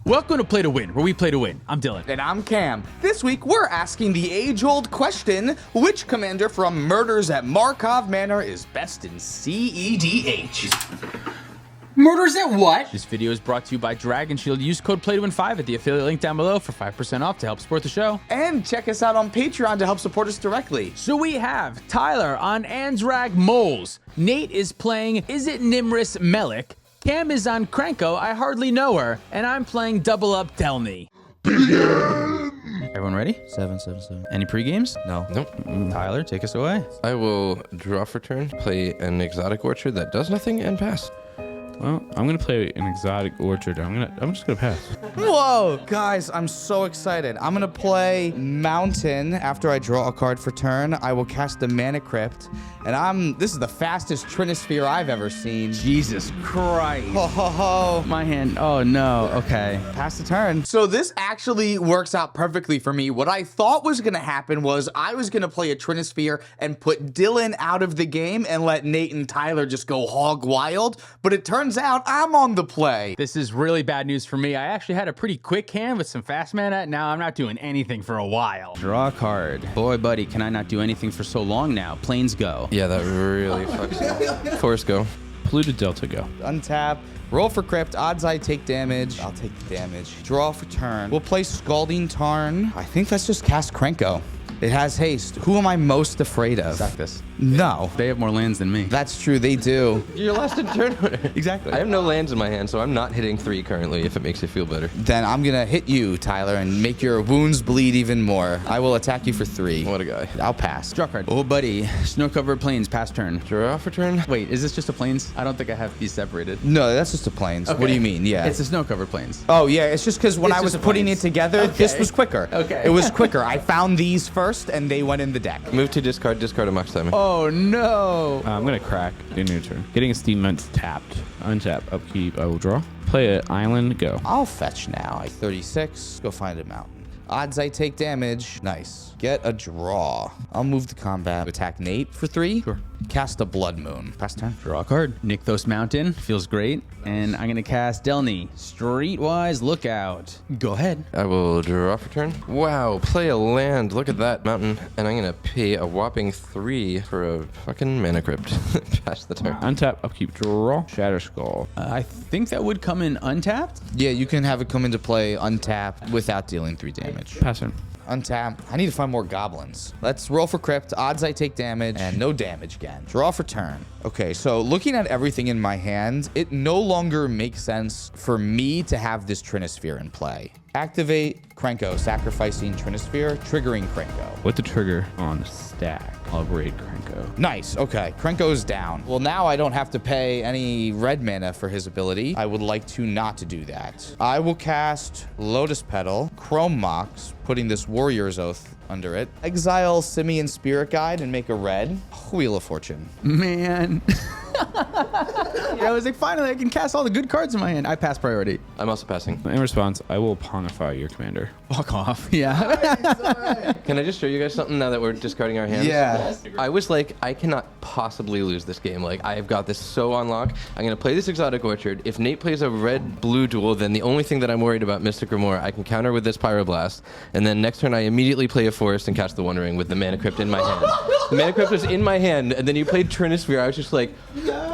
Welcome to Play to Win, where we play to win. I'm Dylan. And I'm Cam. This week, we're asking the age-old question, which commander from Murders at Karlov Manor is best in cEDH? Murders at what? This video is brought to you by Dragon Shield. Use code PLAYTOWIN5 at the affiliate link down below for 5% off to help support the show. And check us out on Patreon to help support us directly. So we have Tyler on Anzrag Moles. Nate is playing Is It Nimris Melik. Cam is on Krenko, I Hardly Know Her, and I'm playing Double Up Delny. Everyone ready? 7. Any pre-games? No. Nope. Tyler, take us away. I will draw for turn, play an exotic orchard that does nothing, and pass. Well, I'm gonna play an exotic orchard. I'm just gonna pass. Whoa, guys, I'm so excited. I'm gonna play Mountain after I draw a card for turn. I will cast the Mana Crypt, and this is the fastest Trinisphere I've ever seen. Jesus Christ. Ho, ho, ho. My hand, oh no, okay. Pass the turn. So this actually works out perfectly for me. What I thought was gonna happen was I was gonna play a Trinisphere and put Dylan out of the game and let Nate and Tyler just go hog wild, but it turns out I'm on the play. This is really bad news for me. I actually had a pretty quick hand with some fast mana. Now I'm not doing anything for a while. Draw a card. Boy, buddy, can I not do anything for so long now? Planes go. Yeah, that really fucks me. Forest go. Polluted Delta go. Untap, roll for Crypt, odds I take damage. I'll take the damage. Draw for turn. We'll play Scalding Tarn. I think that's just cast Krenko. It has haste. Who am I most afraid of? Sack this. No. They have more lands than me. That's true, they do. Your last turn. Exactly. I have no lands in my hand, so I'm not hitting 3 currently, if it makes you feel better. Then I'm gonna hit you, Tyler, and make your wounds bleed even more. I will attack you for 3. What a guy. I'll pass. Draw card. Oh, buddy. Snow-covered plains, pass turn. Draw for turn. Wait, is this just a plains? I don't think I have these separated. No, that's just a plains. What do you mean? Yeah. It's a snow-covered plains. Oh, yeah, it's just because when It's I was just a putting plains. it together, this was quicker. Okay. It was quicker. I found these first, and they went in the deck. Move to discard a Mox Timing. Oh no. I'm gonna crack in your turn. Getting a Steam Vent tapped. Untap, upkeep, I will draw. Play an island, go. I'll fetch now. 36. Go find a mountain. Odds I take damage. Nice. Get a draw. I'll move to combat. Attack Nate for 3. Sure. Cast a Blood Moon. Pass turn. Draw a card. Nykthos Mountain. Feels great. And I'm gonna cast Delny. Streetwise Lookout. Go ahead. I will draw for turn. Wow, play a land. Look at that mountain. And I'm gonna pay a whopping 3 for a fucking Mana Crypt. Pass the turn. Untap, upkeep, draw. Shatter Skull. I think that would come in untapped. Yeah, you can have it come into play untapped without dealing 3 damage. Pass turn. Untap. I need to find more goblins. Let's roll for Crypt. Odds I take damage and no damage again. Draw for turn. Okay, so looking at everything in my hand, it no longer makes sense for me to have this Trinisphere in play. Activate Krenko, sacrificing Trinisphere, triggering Krenko. With the trigger on stack, I'll raid Krenko. Nice. Okay. Krenko's down. Well, now I don't have to pay any red mana for his ability. I would like to not to do that. I will cast Lotus Petal, Chrome Mox, putting this Warrior's Oath under it. Exile Simian Spirit Guide and make a red. Wheel of Fortune. Man. I was like, finally, I can cast all the good cards in my hand. I pass priority. I'm also passing. In response, I will Pongify your commander. Fuck off. Yeah. Can I just show you guys something now that we're discarding our hands? Yeah. I was like, I cannot possibly lose this game. Like, I have got this so on lock. I'm going to play this Exotic Orchard. If Nate plays a red-blue duel, then the only thing that I'm worried about, Mystic Remore, I can counter with this Pyroblast. And then next turn, I immediately play a Forest and cast the One Ring with the Mana Crypt in my hand. The Mana Crypt was in my hand, and then you played Trinisphere. I was just like,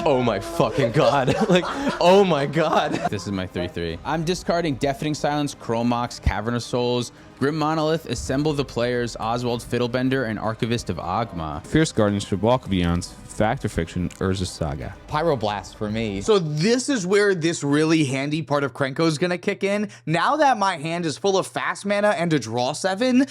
oh my fucking god. Like, oh my god. This is my 3/3. I'm discarding Deafening Silence, Chromox, Cavern of Souls, Grim Monolith, Assemble the Players, Oswald Fiddlebender, and Archivist of Ogma. Fierce Guardianship, Walk of Beyonds, Fact or Fiction, Urza Saga. Pyroblast for me. So this is where this really handy part of Krenko is going to kick in. Now that my hand is full of fast mana and a draw 7,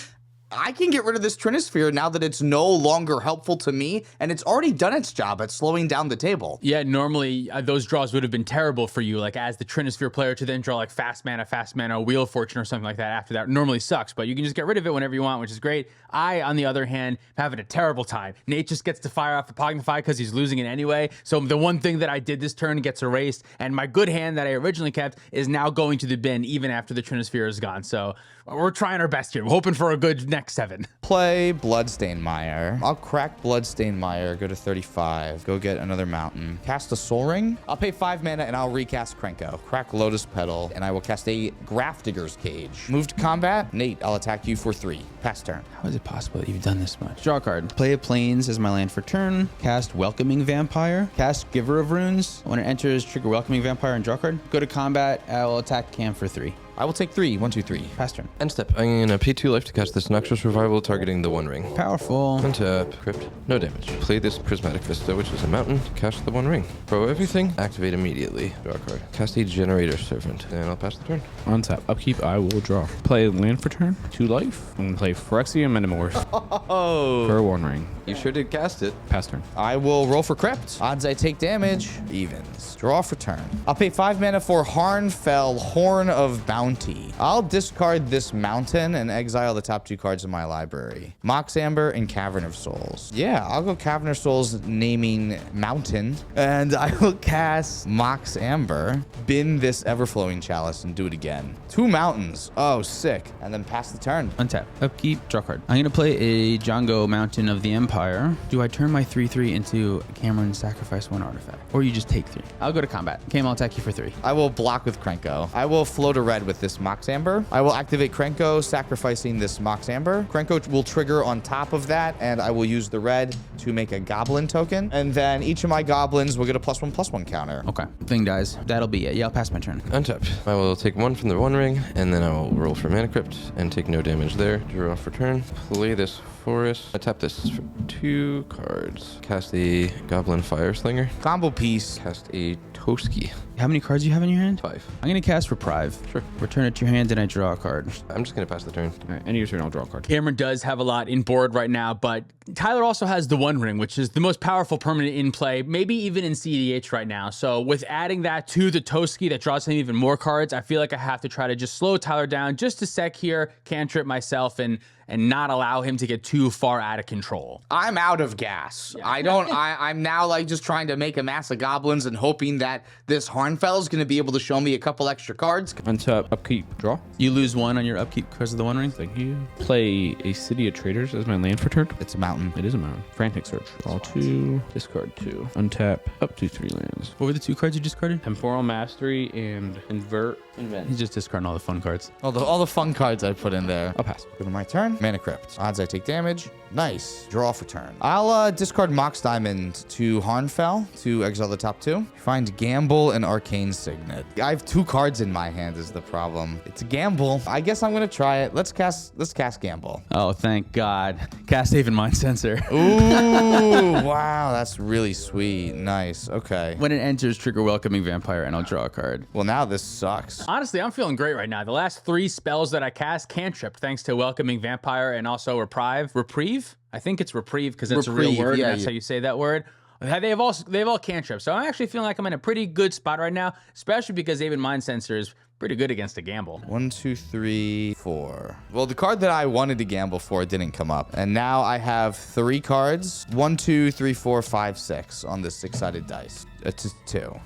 I can get rid of this Trinisphere now that it's no longer helpful to me, and it's already done its job at slowing down the table. Yeah, normally those draws would have been terrible for you, like as the Trinisphere player to then draw like fast mana, Wheel of Fortune or something like that after that. Normally sucks, but you can just get rid of it whenever you want, which is great. I, on the other hand, having a terrible time. Nate just gets to fire off the Pognify because he's losing it anyway, so the one thing that I did this turn gets erased, and my good hand that I originally kept is now going to the bin even after the Trinisphere is gone, so we're trying our best here. We're hoping for a good next next 7. Play Bloodstained Mire. I'll crack Bloodstained Mire, go to 35, go get another mountain. Cast a Soul Ring. I'll pay 5 mana and I'll recast Krenko. Crack Lotus Petal, and I will cast a Grafdigger's Cage. Move to combat. Nate, I'll attack you for 3. Pass turn. How is it possible that you've done this much? Draw a card. Play a Plains as my land for turn. Cast Welcoming Vampire. Cast Giver of Runes. When it enters, trigger Welcoming Vampire and draw a card. Go to combat. I will attack Cam for 3. I will take 3. 1, 2, 3. Pass turn. End step. I'm going to pay 2 life to cast this Noxious Revival targeting the One Ring. Powerful. Untap, Crypt, no damage. Play this Prismatic Vista, which is a mountain. Cast the One Ring. Throw everything. Activate immediately. Draw a card. Cast a Generator Servant, and I'll pass the turn. Untap, upkeep, I will draw. Play land for turn, 2 life. I'm gonna play Phyrexian Metamorph for 1 ring. You sure did cast it. Pass turn. I will roll for Crypt. Odds I take damage. Evens. Draw for turn. I'll pay 5 mana for Harnfell, Horn of Bounty. I'll discard this mountain and exile the top 2 cards in my library. Mox Amber and Cavern of Souls. Yeah, I'll go Cavern of Souls naming mountain. And I will cast Mox Amber, bin this Everflowing Chalice, and do it again. 2 mountains. Oh, sick. And then pass the turn. Untap. Upkeep. Draw card. I'm going to play a Django Mountain of the Empire. Do I turn my 3/3 into Cameron sacrifice 1 artifact? Or you just take 3? I'll go to combat. Cam, I'll attack you for 3. I will block with Krenko. I will float a red with this Mox Amber. I will activate Krenko, sacrificing this Mox Amber. Krenko will trigger on top of that, and I will use the red to make a goblin token. And then each of my goblins will get a +1/+1 counter. Okay. Thing dies. That'll be it. Yeah, I'll pass my turn. Untap. I will take 1 from the One Ring, and then I will roll for Mana Crypt and take no damage there. Draw for turn. Play this Forest. I tap this for 2 cards. Cast a Goblin Fire Slinger. Combo piece. Cast a Toski. How many cards do you have in your hand? 5. I'm going to cast Reprieve. Sure. Return it to your hand, and I draw a card. I'm just going to pass the turn. All right, end of your turn, I'll draw a card. Cameron does have a lot in board right now, but Tyler also has the One Ring, which is the most powerful permanent in play, maybe even in cEDH right now. So with adding that to the Toski that draws him even more cards, I feel like I have to try to just slow Tyler down just a sec here, cantrip myself, and not allow him to get too far out of control. I'm out of gas. I'm now like just trying to make a mass of goblins and hoping that this Harnfell is going to be able to show me a couple extra cards. Untap, upkeep, draw. You lose 1 on your upkeep because of the One Ring. Thank you. Play a City of Traders as my land for turn. It's a mountain. It is a mountain. Frantic Search. Draw 2, discard 2. Untap, up to 3 lands. What were the 2 cards you discarded? Temporal Mastery and Invert. He's just discarding all the fun cards. All the fun cards I put in there. I'll pass. Go to my turn. Mana Crypt. Odds I take damage. Nice. Draw for turn. I'll discard Mox Diamond to Harnfell to exile the top 2. Find Gamble and Arcane Signet. I have 2 cards in my hand is the problem. It's a gamble. I guess I'm gonna try it. Let's cast Gamble. Oh, thank God. Cast Haven Mind Sensor. Ooh, wow, that's really sweet. Nice. Okay. When it enters, trigger Welcoming Vampire, and I'll draw a card. Well, now this sucks. Honestly, I'm feeling great right now. The last 3 spells that I cast cantripped thanks to Welcoming Vampire and also Reprieve. I think it's Reprieve because it's a real Reprieve, word. yeah, And that's yeah. how you say that word. They've all cantripped. So I'm actually feeling like I'm in a pretty good spot right now, especially because Haven Mind Sensor is pretty good against a gamble. 1, 2, 3, 4. Well, the card that I wanted to gamble for didn't come up. And now I have 3 cards. 1, 2, 3, 4, 5, 6 on this 6-sided dice. It's 2.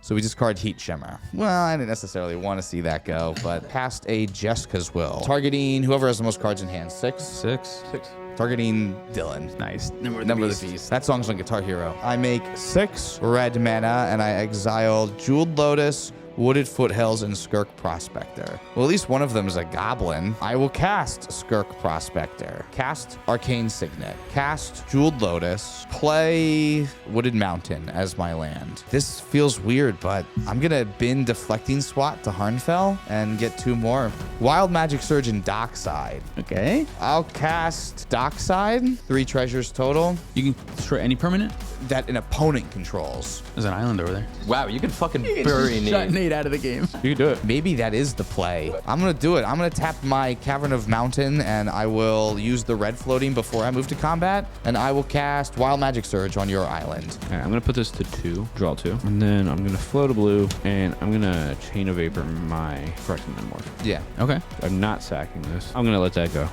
So we discard Heat Shimmer. Well, I didn't necessarily want to see that go, but cast a Jessica's Will. Targeting whoever has the most cards in hand. 6? 6. Targeting Dylan. Nice. Number of the Beast. That song's on Guitar Hero. I make 6 red mana, and I exile Jeweled Lotus, Wooded Foothills, and Skirk Prospector. Well, at least one of them is a goblin. I will cast Skirk Prospector, cast Arcane Signet, cast Jeweled Lotus, play Wooded Mountain as my land. This feels weird, but I'm gonna bin Deflecting Swat to Harnfell and get 2 more. Wild Magic Surge and Dockside. Okay. I'll cast Dockside, 3 treasures total You can destroy any permanent. that an opponent controls. There's an island over there. Wow, you can fucking bury Shut Nate. Nate out of the game. You can do it. Maybe that is the play. I'm gonna do it. I'm gonna tap my Cavern of Mountain, and I will use the red floating before I move to combat, and I will cast Wild Magic Surge on your island. All right, I'm gonna put this to 2, draw 2, and then I'm gonna float a blue, and I'm gonna Chain of Vapor my Phyrexian Metamorph. Yeah. Okay. I'm not sacking this. I'm gonna let that go.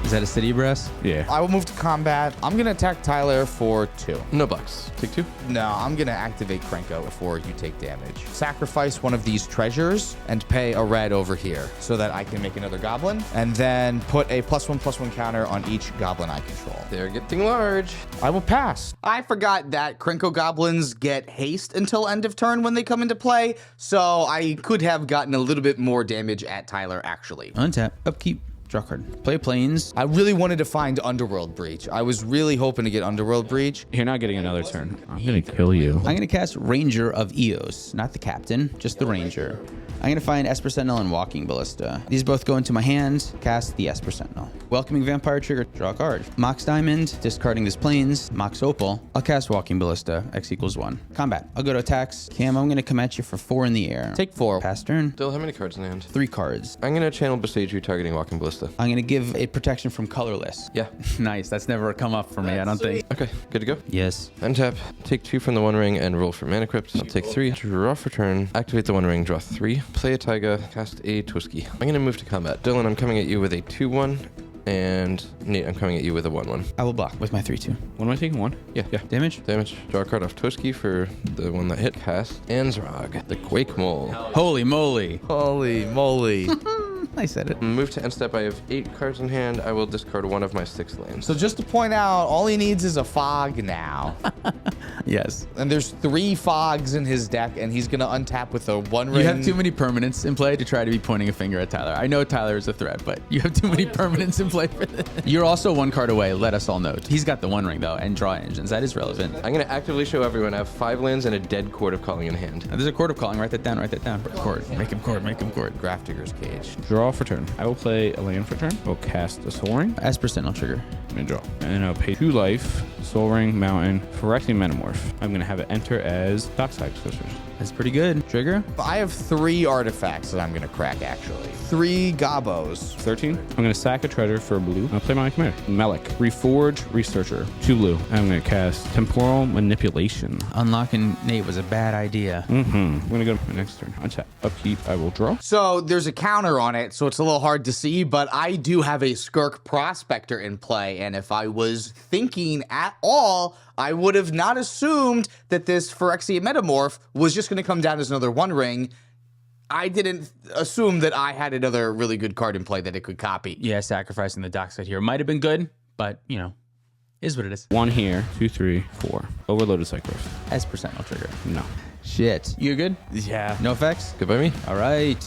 Is that a city brass? Yeah. I will move to combat. I'm going to attack Tyler for 2. No bucks. Take 2. No, I'm going to activate Krenko before you take damage. Sacrifice one of these treasures and pay a red over here so that I can make another goblin. And then put a +1/+1 counter on each goblin I control. They're getting large. I will pass. I forgot that Krenko goblins get haste until end of turn when they come into play, so I could have gotten a little bit more damage at Tyler, actually. Untap. Upkeep. Draw card. Play planes. I really wanted to find Underworld Breach. I was really hoping to get Underworld Breach. You're not getting another turn. I'm gonna kill you. I'm going to cast Ranger of Eos. Not the captain, just the Ranger. I'm going to find Esper Sentinel and Walking Ballista. These both go into my hand. Cast the Esper Sentinel. Welcoming Vampire trigger. Draw a card. Mox Diamond. Discarding this planes. Mox Opal. I'll cast Walking Ballista. X = 1. Combat. I'll go to attacks. Cam, I'm going to come at you for 4 in the air. Take 4. Pass turn. Dill, how many cards in hand? 3 cards. I'm going to channel Besage you targeting Walking Ballista. I'm going to give it protection from colorless. Yeah. Nice. That's never come up for me, I don't think. Okay, good to go. Yes. Untap, take 2 from the One Ring and roll for Mana Crypt. I'll take 3, draw for turn, activate the One Ring, draw 3, play a Taiga, cast a Twiski. I'm going to move to combat. Dylan, I'm coming at you with a 2/1, and Nate, I'm coming at you with a 1/1. I will block with my 3/2. What am I taking? 1? Yeah. Damage? Damage. Draw a card off Twiski for the one that hit. Cast Anzrog, the Quake Mole. Holy moly. Holy moly. I said it. Move to end step. I have 8 cards in hand. I will discard one of my 6 lands. So just to point out, all he needs is a fog now. Yes. And there's 3 fogs in his deck, and he's going to untap with a 1 ring. You have too many permanents in play to try to be pointing a finger at Tyler. I know Tyler is a threat, but you have too many permanents in play for this. You're also 1 card away, let us all know. He's got the One Ring, though, and draw engines. That is relevant. I'm going to actively show everyone I have 5 lands and a dead Chord of Calling in hand. There's a Chord of Calling. Write that down. Write that down. Chord. Make him chord. Make him chord. Grafdigger's Cage. Draw for turn. I will play a land for turn. I'll cast a Soul Ring Esper Sentinel trigger. and draw. And then I'll pay 2 life, Soul Ring, Mountain, Phyrexian Metamorph. I'm going to have it enter as Dockside Sisters. That's pretty good. Trigger? I have 3 artifacts that I'm going to crack, actually. 3 Gobos. 13. I'm going to sack a treasure for a blue. I'll play my commander. Melik. Reforge, Researcher. 2 blue. I'm going to cast Temporal Manipulation. Unlocking Nate was a bad idea. I'm going to go to my next turn. Untap. Upkeep. I will draw. So there's a counter on it, so it's a little hard to see, but I do have a Skirk Prospector in play, and if I was thinking at all, I would have not assumed that this Phyrexian Metamorph was just going to come down as another One Ring. I didn't assume that I had another really good card in play that it could copy. Yeah, sacrificing the Dockside here might have been good, but, you know, is what it is. 1 here. 2, 3, 4. Overloaded Cyclops. Esper Sentinel trigger. No. Shit. You good? Yeah. No effects? Goodbye me. All right.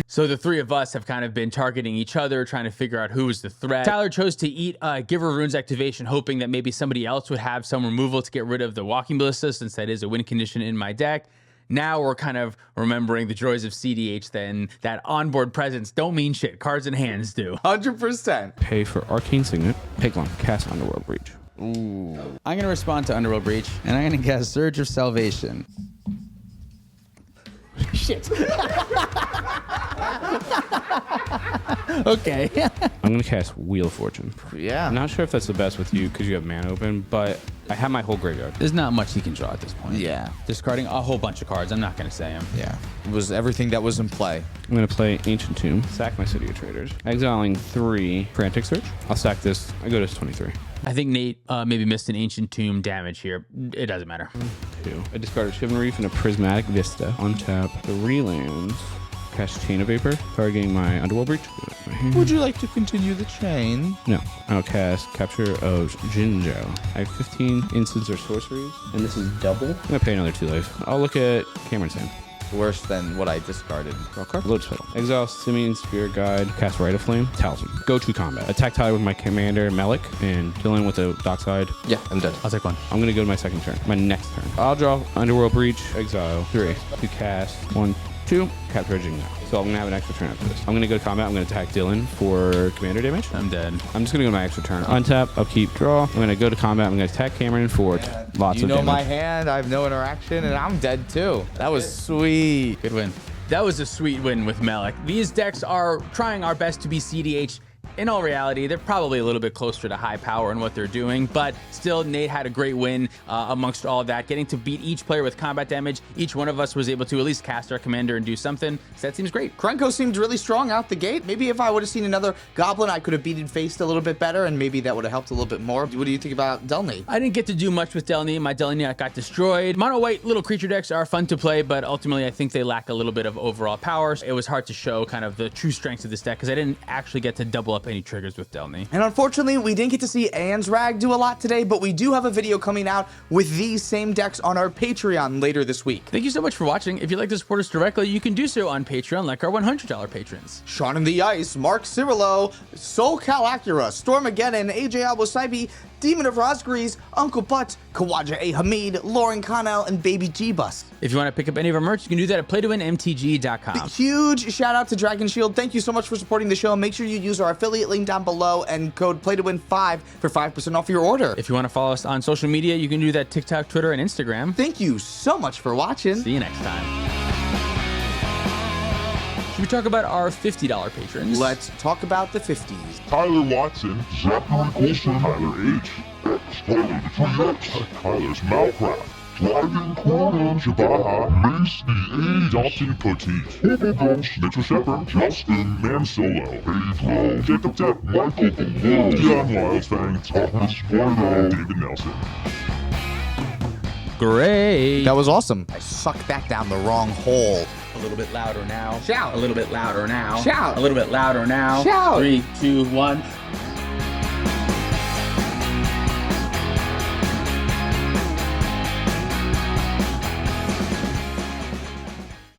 So the 3 of us have kind of been targeting each other, trying to figure out who is the threat. Tyler chose to eat Giver of Runes activation, hoping that maybe somebody else would have some removal to get rid of the Walking Ballista, since that is a win condition in my deck. Now we're kind of remembering the joys of cEDH, then that onboard presence don't mean shit. Cards in hands do. 100%. Pay for Arcane Signet. Piglin. Cast Underworld Breach. I'm going to respond to Underworld Breach, and I'm going to cast Surge of Salvation. Shit. Okay. I'm going to cast Wheel of Fortune. Yeah. I'm not sure if that's the best with you because you have mana open, but I have my whole graveyard. There's not much he can draw at this point. Yeah. Discarding a whole bunch of cards. I'm not going to say him. Yeah. It was everything that was in play. I'm going to play Ancient Tomb, sack my City of Traders, exiling 3 Frantic Search. I'll sack this. I go to 23. I think Nate maybe missed an Ancient Tomb damage here. It doesn't matter. 2. I discarded Shivan Reef and a Prismatic Vista. Untap 3 lands. Cast Chain of Vapor, targeting my Underworld Breach. Would you like to continue the chain? No. I'll cast Capture of Jinzhou. I have 15 instants or sorceries, and this is double. I'm going to pay another 2 life. I'll look at Cameron's hand. Worse than what I discarded. Draw a card. Load spell. Exile Simeon, Spirit Guide, cast Rite of Flame, Talisman. Go to combat. Attack Tyler with my commander, Melik, and Dylan with the Dockside. Yeah, I'm dead. I'll take 1. I'm going to go to my second turn. My next turn. I'll draw Underworld Breach, Exile 3. To cast 1, 2, Capture a Jinzhou. So I'm going to have an extra turn after this. I'm going to go to combat. I'm going to attack Dylan for commander damage. I'm dead. I'm just going to go to my extra turn. Untap, upkeep, draw. I'm going to go to combat. I'm going to attack Cameron for lots You of know damage. my hand, I have no interaction, and I'm dead too. That was sweet. Good win. That was a sweet win with Melik. These decks are trying our best to be cEDH in all reality, they're probably a little bit closer to high power in what they're doing, but still, Nate had a great win amongst all of that, getting to beat each player with combat damage. Each one of us was able to at least cast our commander and do something, so that seems great. Krenko seemed really strong out the gate. Maybe if I would have seen another Goblin, I could have beaten Faced a little bit better, and maybe that would have helped a little bit more. What do you think about Delny? I didn't get to do much with Delny. My Delny got destroyed. Mono white little creature decks are fun to play, but ultimately I think they lack a little bit of overall power. It was hard to show kind of the true strengths of this deck because I didn't actually get to double up any triggers with Delny. And unfortunately, we didn't get to see Anne's Rag do a lot today, but we do have a video coming out with these same decks on our Patreon later this week. Thank you so much for watching. If you'd like to support us directly, you can do so on Patreon, like our $100 patrons. Sean in the Ice, Mark Cirillo, SoCal Acura, Stormageddon, AJ Albosaibi, Demon of Rosgrees, Uncle Butt, Kawaja A. Hamid, Lauren Connell, and Baby G-Bus. If you want to pick up any of our merch, you can do that at playtowinmtg.com. Huge shout out to Dragon Shield. Thank you so much for supporting the show. Make sure you use our affiliate link down below and code PlayToWin5 for 5% off your order. If you want to follow us on social media, you can do that TikTok, Twitter, and Instagram. Thank you so much for watching. See you next time. Should we talk about our $50 patrons? Let's talk about the 50s. Tyler Watson, Zachary Coulson, Tyler H, X, Tyler the Tree Tyler's Malcraft, Driving Corner, Shabaha, Mace the A, Dalton Petit, Hobo Ghost, Mitchell Shepard, Justin Mansolo, Pedro, Jacob Depp, Michael Below, Dion Wildfang, Thomas Boydo, David Nelson. Great. That was awesome. I sucked that down the wrong hole. A little bit louder now. Shout. A little bit louder now. Shout. A little bit louder now. Shout. 3, 2, 1.